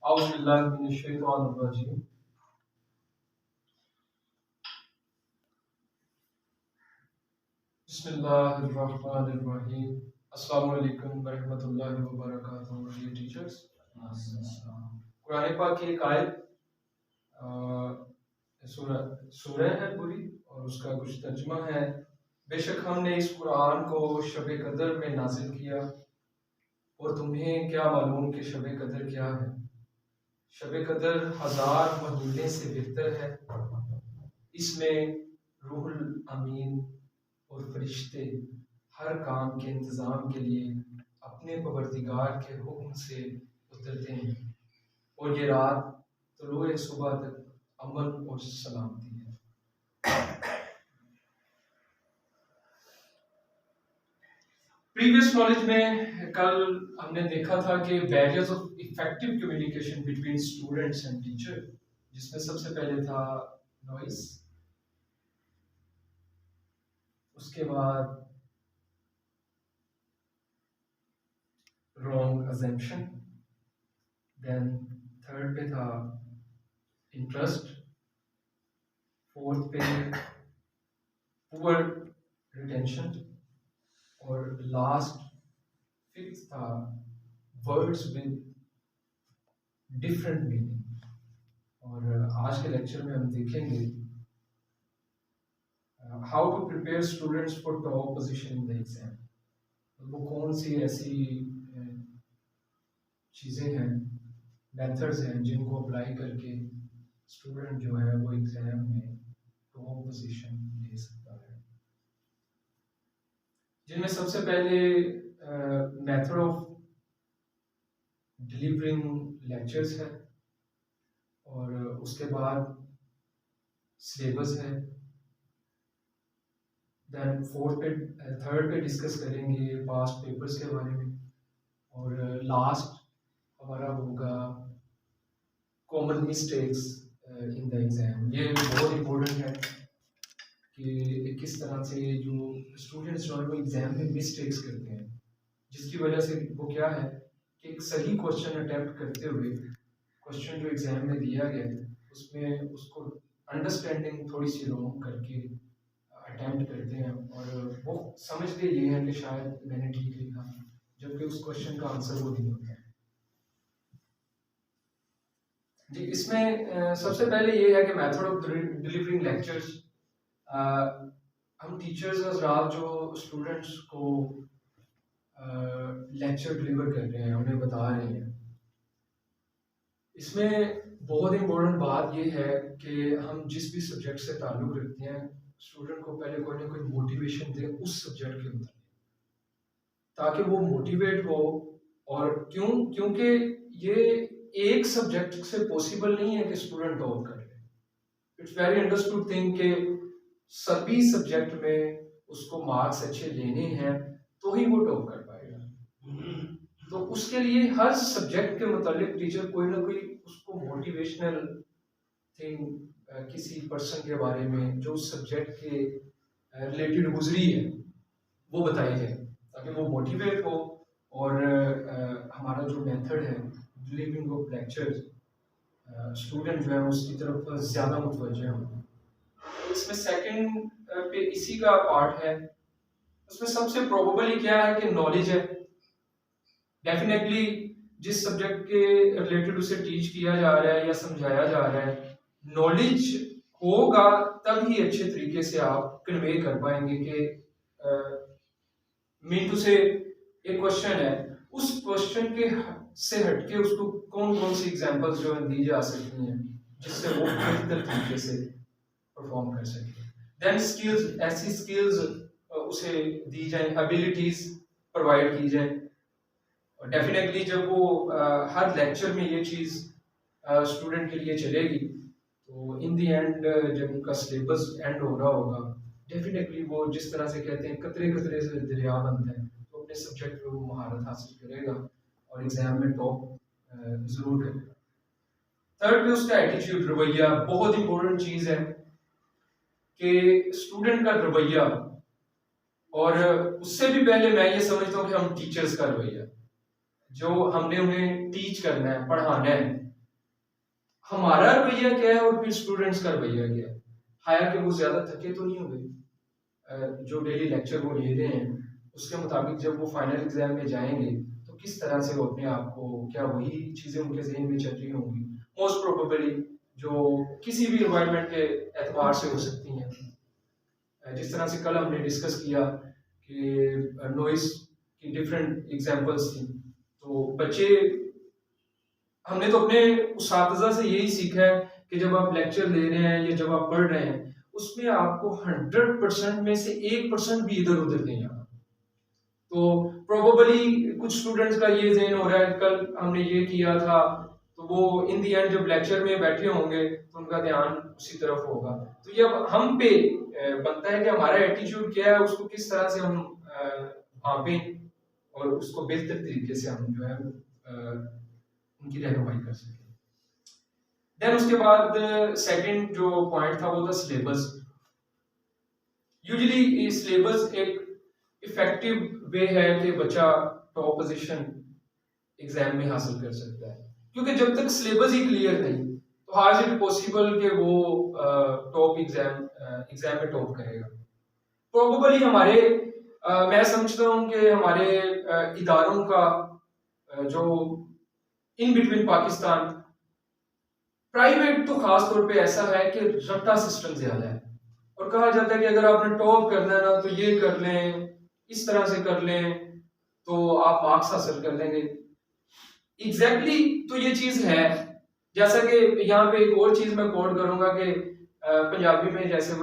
औज़ुबिल्लाहि बिस्मिल्लाहिर्रहमानिर्रहीम। अस्सलामु अलैकुम वरहमतुल्लाहि वबरकातुहू। डियर टीचर्स, कुरान पाक की एक आयत सूरह है पूरी और उसका कुछ तर्जुमा है। बेशक हमने इस कुरान को शब कदर में नाजिल किया और तुम्हें क्या मालूम कि शब कदर क्या है। शब कदर 1000 महीने से बेहतर है। इसमें रूहुल अमीन और फरिश्ते हर काम के इंतज़ाम के लिए अपने परवरदिगार के हुक्म से उतरते हैं और ये रात तुलूए सुबह तक अमन और सलामती है। प्रीवियस नॉलेज में कल हमने देखा था कि barriers of effective communication between students and teacher, जिसमें सबसे पहले था नॉइस, उसके बाद wrong assumption, then थर्ड पे था इंटरेस्ट, फोर्थ पे पुअर रिटेंशन और लास्ट फिफ्थ था वर्ड्स विद डिफरेंट मीनिंग। और आज के लेक्चर में हम देखेंगे how to prepare students for top position in the exam. वो कौन सी ऐसी चीज़ें हैं, मेथड्स हैं जिनको अप्लाई करके स्टूडेंट जो है वो एग्जाम में टॉप पोजीशन ले सकता है। जिनमें सबसे पहले मेथड ऑफ डिलीवरिंग लेक्चर्स है और उसके बाद सिलेबस है। देन थर्ड पे डिस्कस करेंगे पास्ट पेपर्स के बारे में और लास्ट हमारा होगा common mistakes in the exam. ये बहुत इम्पोर्टेंट है कि किस तरह से जो स्टूडेंट्स जो है वो एग्जाम में मिस्टेक्स करते हैं, जिसकी वजह से वो क्या है कि एक सही क्वेश्चन अटेम्प्ट करते हुए क्वेश्चन जो एग्जाम में दिया गया है उसमें उसको अंडरस्टैंडिंग थोड़ी सी रॉन्ग करके अटेम्प्ट करते हैं और वो समझते ये हैं कि शायद मैंने ठीक लिखा, जबकि उस क्वेश्चन का आंसर वो नहीं होता है। जी, इसमें सबसे पहले ये है कि मेथड ऑफ डिलीवरिंग लेक्चर्स। हम टीचर्स हज़रात जो स्टूडेंट्स को लेक्चर डिलीवर कर रहे हैं, उन्हें बता रहे हैं, इसमें बहुत इम्पोर्टेंट बात ये है कि हम जिस भी सब्जेक्ट से ताल्लुक़ रखते हैं स्टूडेंट को पहले कोई ना कोई मोटिवेशन दें उस सब्जेक्ट के अंदर, ताकि वो मोटिवेट हो। और क्योंकि ये एक सब्जेक्ट से पॉसिबल नहीं है कि स्टूडेंट टॉप कर ले। इट्स वेरी अंडरस्टूड थिंग कि सभी सब्जेक्ट में उसको मार्क्स अच्छे लेने हैं तो ही वो टॉप कर पाएगा। तो उसके लिए हर सब्जेक्ट के मुतालिक टीचर कोई ना कोई उसको मोटिवेशनल थिंग किसी पर्सन के बारे में जो उस सब्जेक्ट के रिलेटेड गुजरी है वो बताई जाए ताकि वो मोटिवेट हो। और हमारा जो मेथड है डिलीवरिंग ऑफ लेक्चर्स, स्टूडेंट जो है उसकी तरफ ज़्यादा मुतवज्जह हो। इसमें सेकंड पे इसी का पार्ट है। उसमें सबसे प्रोबेबली क्या है कि नॉलेज है। डेफिनेटली जिस सब्जेक्ट के रिलेटेड उसे टीच किया जा रहा है या समझाया जा रहा है, नॉलेज होगा तब ही अच्छे तरीके से आप कन्वे कर पाएंगे कि मीन टू से एक क्वेश्चन है, उस क्वेश्चन के से हटके उसको कौन कौन सी एग्जांपल्स जो है दी जा सकती हैं जिससे वो बेहतर तरीके से परफॉर्म कर सके। देन स्किल्स, ऐसी स्किल्स उसे दी जाए, एबिलिटीज प्रोवाइड की जाए। और डेफिनेटली जब वो हर लेक्चर में ये चीज़ स्टूडेंट के लिए चलेगी तो इन दी एंड जब उनका सिलेबस एंड हो रहा होगा, डेफिनेटली वो जिस तरह से कहते हैं कतरे कतरे से दरिया बनता है, तो अपने सब्जेक्ट में वो महारत हासिल करेगा और एग्जाम में टॉप जरूर करेगा। थर्ड पे उसका एटीट्यूड, रवैया, बहुत इंपॉर्टेंट चीज़ है कि स्टूडेंट का रवैया। और उससे भी पहले मैं ये समझता हूँ कि हम टीचर्स का रवैया, जो हमने उन्हें टीच करना है, पढ़ाना है, हमारा रवैया क्या है और फिर स्टूडेंट्स का रवैया क्या है। हाया कि वो ज़्यादा थके तो नहीं होंगे, जो डेली लेक्चर वो ले रहे हैं उसके मुताबिक जब वो फाइनल एग्जाम में जाएंगे तो किस तरह से वो अपने आप को, क्या वही चीज़ें उनके जहन में चल रही होंगी, मोस्ट प्रोबेबली जो किसी भी इन्वायरमेंट के एतबार से हो सकती हैं। जिस तरह से कल हमने डिस्कस किया कि नॉइस की डिफरेंट एग्जांपल्स थी, तो बच्चे, हमने तो अपने उस्ताज़ा से यही सीखा है कि जब आप लेक्चर ले रहे हैं या जब आप पढ़ रहे हैं उसमें आपको 100% में से 1% भी इधर उधर नहीं आना। तो प्रोबेबली कुछ स्टूडेंट्स का ये ज़हन हो रहा है कल हमने ये किया था, तो वो इन दी एंड जब लेक्चर में बैठे होंगे तो उनका ध्यान उसी तरफ होगा। तो ये अब हम पे बनता है कि हमारा एटीट्यूड क्या है, उसको किस तरह से हम भांपें और उसको बेहतर तरीके से हम जो है उनकी रहनुमाई कर सकें। देन उसके बाद सेकंड जो पॉइंट था वो था सिलेबस। यूजुअली सिलेबस एक इफेक्टिव वे है कि बच्चा टॉप पोजीशन एग्जाम में हासिल कर सकता है, क्योंकि जब तक सिलेबस ही क्लियर नहीं तो हाउ इज इट पॉसिबल कि वो टॉप एग्जाम में टॉप करेगा। प्रोबेबली हमारे मैं समझता हूँ कि हमारे इदारों का जो इन बिटवीन पाकिस्तान, प्राइवेट तो खास तौर पे ऐसा है कि रट्टा सिस्टम ज्यादा है और कहा जाता है कि अगर आपने टॉप करना है ना तो ये कर लें, इस तरह से कर लें तो आप मार्क्स हासिल कर लेंगे। एग्जैक्टली तो ये चीज है, जैसा कि यहाँ पे एक और चीज मैं कोट करूंगा कि पंजाबी में जैसे वो